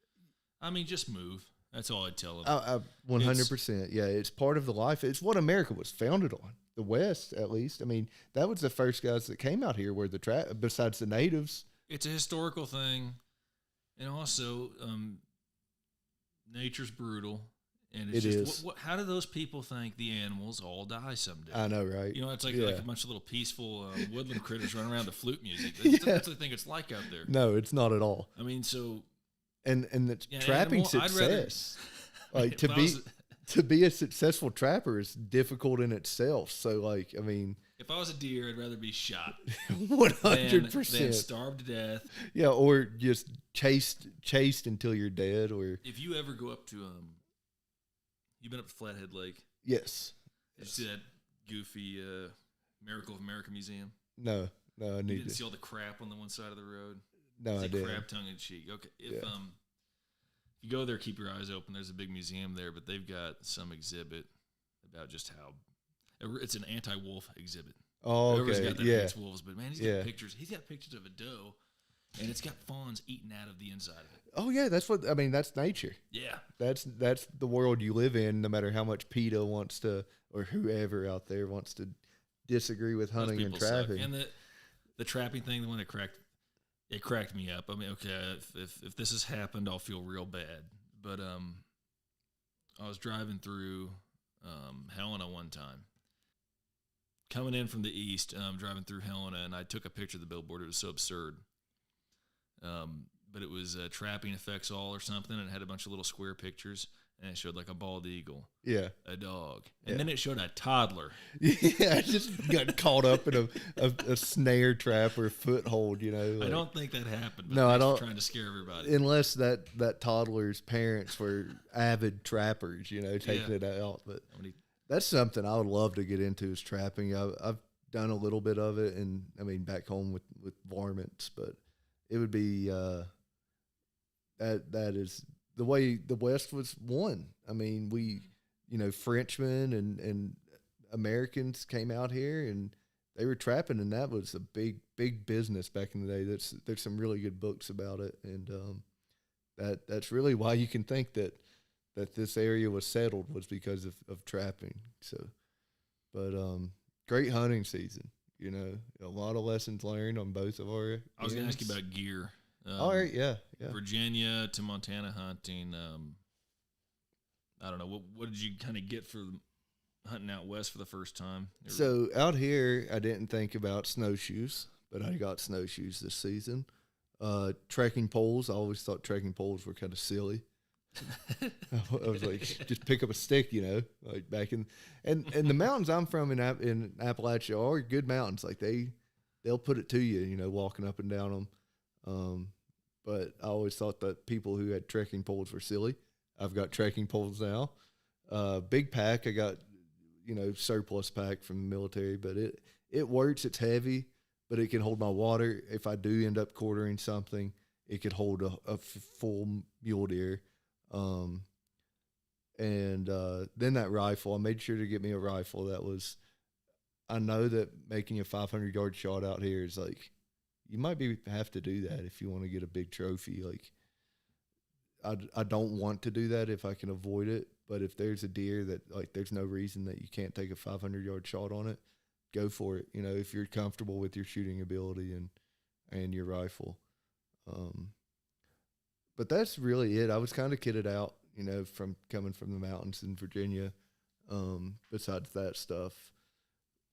I mean, just move. That's all I tell them. 100%. Yeah, it's part of the life. It's what America was founded on. The West, at least. I mean, that was the first guys that came out here where besides the natives. It's a historical thing. And also, nature's brutal, And it's It just, is. how do those people think the animals all die someday? I know, right? You know, it's like a bunch of little peaceful woodland critters running around to flute music. That's what I think it's like out there. No, it's not at all. I mean, so and the trapping success, like to be a successful trapper is difficult in itself. So, like, I mean, if I was a deer, I'd rather be shot 100% than starved to death. Yeah, or just chased until you're dead. Or if you ever go up to you've been up to Flathead Lake? Yes. Did you see that goofy Miracle of America Museum? No, I need to. You didn't see all the crap on the one side of the road? No, I didn't. Crap tongue in cheek. Okay, if you go there, keep your eyes open. There's a big museum there, but they've got some exhibit about just how it's an anti-wolf exhibit. Oh, Whoever's okay. got that against wolves, but man, he's got pictures. He's got pictures of a doe, and it's got fawns eaten out of the inside of it. Oh yeah, that's what I mean. That's nature. Yeah, that's the world you live in. No matter how much PETA wants to, or whoever out there wants to disagree with hunting and trapping. Suck. And the trapping thing, the one that cracked me up. I mean, okay, if this has happened, I'll feel real bad. But I was driving through Helena one time, coming in from the east, driving through Helena, and I took a picture of the billboard. It was so absurd. But it was Trapping Effects All or something, and it had a bunch of little square pictures, and it showed like a bald eagle, a dog, and then it showed a toddler. Yeah, I just got caught up in a snare trap or foothold, you know. Like, I don't think that happened. But no, I don't. Trying to scare everybody, unless that toddler's parents were avid trappers, you know, taking it out. But that's something I would love to get into is trapping. I've done a little bit of it, and I mean back home with varmints, but it would be that is the way the West was won. I mean, we, you know, Frenchmen and Americans came out here and they were trapping, and that was a big business back in the day. There's some really good books about it, and that's really why you can think that this area was settled was because of trapping. So, but great hunting season. You know, a lot of lessons learned on both of our. I was going to ask you about gear. All right, yeah. Virginia to Montana hunting. I don't know. What did you kind of get for hunting out west for the first time? So out here, I didn't think about snowshoes, but I got snowshoes this season. Trekking poles. I always thought trekking poles were kind of silly. I was like, just pick up a stick, you know, like back in and the mountains I'm from in Appalachia are good mountains. Like they'll put it to you, you know, walking up and down them. But I always thought that people who had trekking poles were silly. I've got trekking poles now. Big pack. I got, you know, surplus pack from the military, but it works. It's heavy, but it can hold my water. If I do end up quartering something, it could hold a full mule deer. And then that rifle, I made sure to get me a rifle that was, I know that making a 500-yard shot out here is like, you might have to do that if you want to get a big trophy. Like, I don't want to do that if I can avoid it. But if there's a deer that, like, there's no reason that you can't take a 500-yard shot on it, go for it. You know, if you're comfortable with your shooting ability and your rifle. But that's really it. I was kind of kitted out, you know, from coming from the mountains in Virginia. Besides that stuff,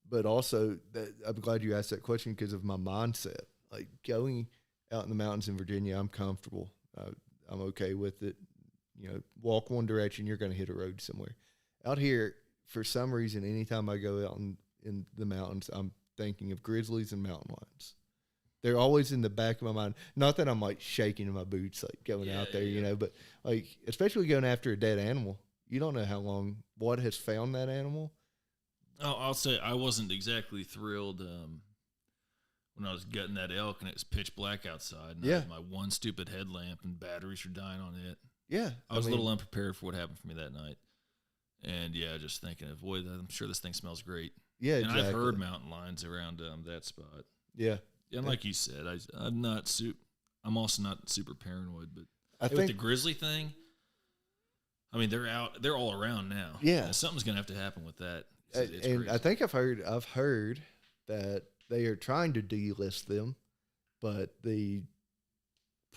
but also I'm glad you asked that question because of my mindset. Like going out in the mountains in Virginia, I'm comfortable. I'm okay with it. You know, walk one direction, you're going to hit a road somewhere. Out here, for some reason, anytime I go out in the mountains, I'm thinking of grizzlies and mountain lions. They're always in the back of my mind. Not that I'm like shaking in my boots, like going out there, you know, but like, especially going after a dead animal. You don't know what has found that animal. Oh, I'll say I wasn't exactly thrilled when I was gutting that elk and it was pitch black outside. And I had my one stupid headlamp and batteries were dying on it. Yeah. I was a little unprepared for what happened for me that night. And just thinking of, boy, I'm sure this thing smells great. Yeah, and exactly. I've heard mountain lions around that spot. Yeah. And like you said, I'm also not super paranoid, but I think with the grizzly thing, I mean, they're all around now. Yeah. And something's going to have to happen with that. It's and crazy. I think I've heard that they are trying to delist them, but the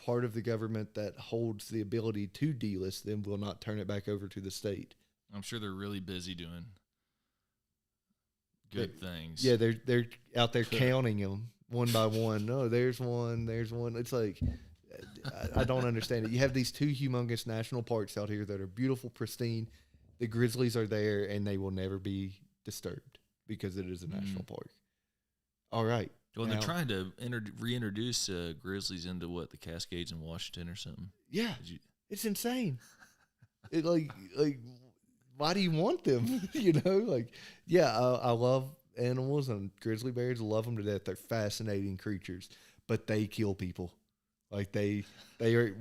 part of the government that holds the ability to delist them will not turn it back over to the state. I'm sure they're really busy doing good things. Yeah, they're out there counting them one by one. No, there's one. It's like, I don't understand it. You have these two humongous national parks out here that are beautiful, pristine. The grizzlies are there, and they will never be disturbed because it is a national park. All right. Well, they're trying to reintroduce grizzlies into the Cascades in Washington or something. Yeah, it's insane. It like why do you want them? I love animals, and grizzly bears, love them to death. They're fascinating creatures, but they kill people. Like they are.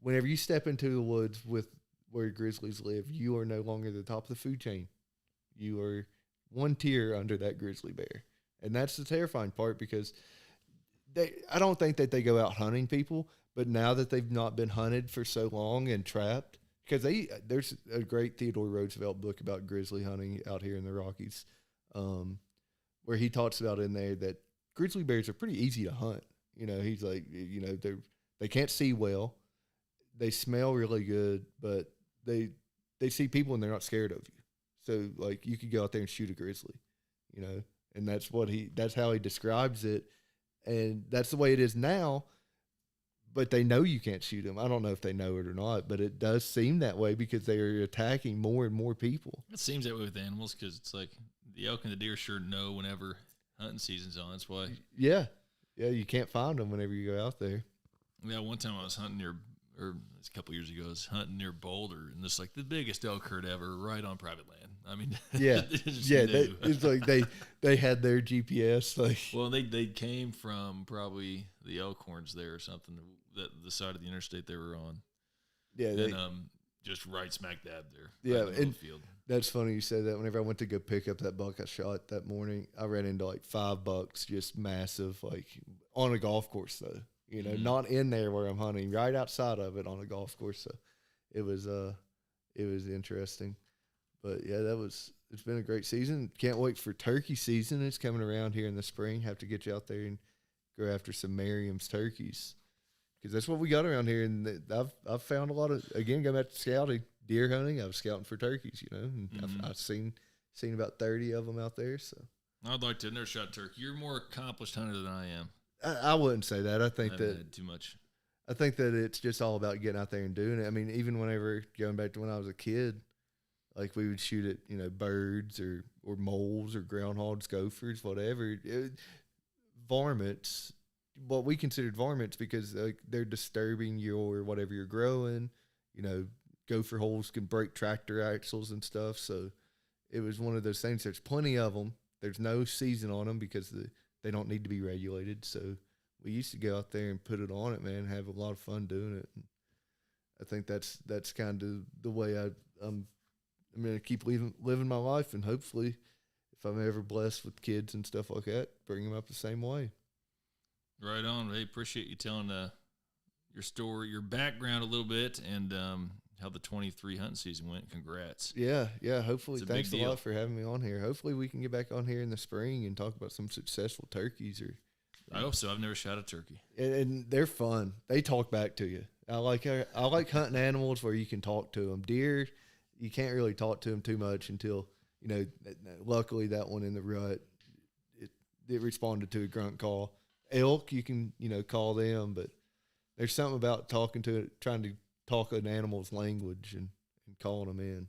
Whenever you step into the woods with where grizzlies live, you are no longer the top of the food chain. You are one tier under that grizzly bear. And that's the terrifying part, because I don't think that they go out hunting people, but now that they've not been hunted for so long and trapped, because there's a great Theodore Roosevelt book about grizzly hunting out here in the Rockies, where he talks about in there that grizzly bears are pretty easy to hunt. He's like, they can't see well, they smell really good, but they see people and they're not scared of you. So like you could go out there and shoot a grizzly, and that's how he describes it. And that's the way it is now, but they know you can't shoot them. I don't know if they know it or not, but it does seem that way because they are attacking more and more people. It seems that way with animals, because it's like the elk and the deer sure know whenever hunting season's on. That's why. Yeah, you can't find them whenever you go out there. Yeah, one time I was hunting near, or a couple years ago, I was hunting near Boulder, and it's like the biggest elk herd ever, right on private land. I mean, it's like they had their GPS. Like, well, they came from probably the Elkhorns there or something, the side of the interstate they were on. Yeah, and just right smack dab there. Yeah, right in the field. That's funny you said that. Whenever I went to go pick up that buck I shot that morning, I ran into like 5 bucks, just massive, like on a golf course though. Not in there where I'm hunting, right outside of it on a golf course. So it was interesting. But yeah, it's been a great season. Can't wait for turkey season. It's coming around here in the spring. Have to get you out there and go after some Merriam's turkeys, because that's what we got around here. And I've found a lot of, again, going back to scouting, deer hunting. I was scouting for turkeys, and I've seen about 30 of them out there. So I'd like to never shot turkey. You're a more accomplished hunter than I am. I wouldn't say that. I think that had too much. I think that it's just all about getting out there and doing it. I mean, even whenever going back to when I was a kid, like we would shoot at birds or moles or groundhogs, gophers, whatever. Varmints, what we considered varmints, because they're disturbing your whatever you're growing. Gopher holes can break tractor axles and stuff. So it was one of those things. There's plenty of them. There's no season on them because they don't need to be regulated. So we used to go out there and put it on it, man, have a lot of fun doing it. And I think that's kind of the way I'm going to keep living my life, and hopefully if I'm ever blessed with kids and stuff like that, bring them up the same way. Right on. Hey, appreciate you telling your story, your background a little bit, and how the 23 hunting season went. Congrats. Yeah. Hopefully, thanks a lot for having me on here. Hopefully we can get back on here in the spring and talk about some successful turkeys. I hope so. I've never shot a turkey. And they're fun. They talk back to you. I like hunting animals where you can talk to them. Deer, you can't really talk to them too much until, luckily that one in the rut, it responded to a grunt call. Elk, you can, call them, but there's something about trying to talk an animal's language and calling them in.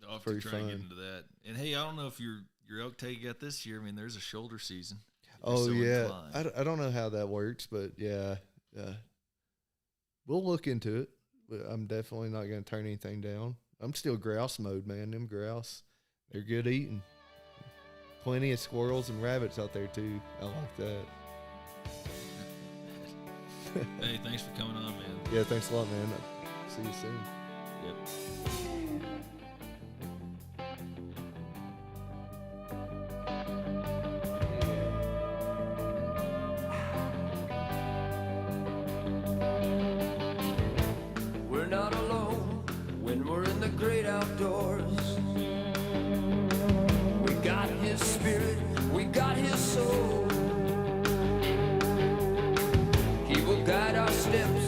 I'll have to try and get into that. And hey, I don't know if your elk tag you got this year. I mean, there's a shoulder season. Oh, yeah. I don't know how that works, but yeah. We'll look into it. But I'm definitely not going to turn anything down. I'm still grouse mode, man. Them grouse, they're good eating. Plenty of squirrels and rabbits out there, too. I like that. Hey, thanks for coming on, man. Yeah, thanks a lot, man. See you soon. Yep. We're not alone when we're in the great outdoors. We got his spirit, we got his soul. He will guide our steps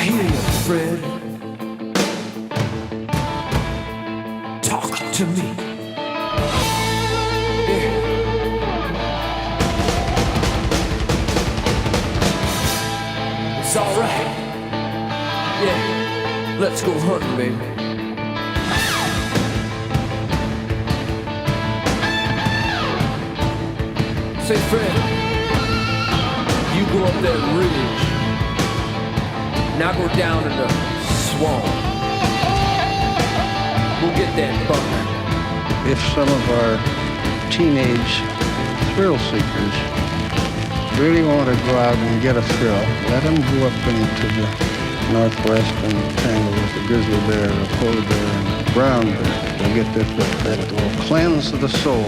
I hear you, Fred. Talk to me. Yeah. It's alright. Yeah. Let's go hunting, baby. Say, Fred, you go up that ridge. Now go down in the swamp. We'll get that buck. If some of our teenage thrill seekers really want to go out and get a thrill, let them go up into the northwest and tangle with the grizzly bear, the polar bear, and the brown bear. They'll get this that will cleanse the soul.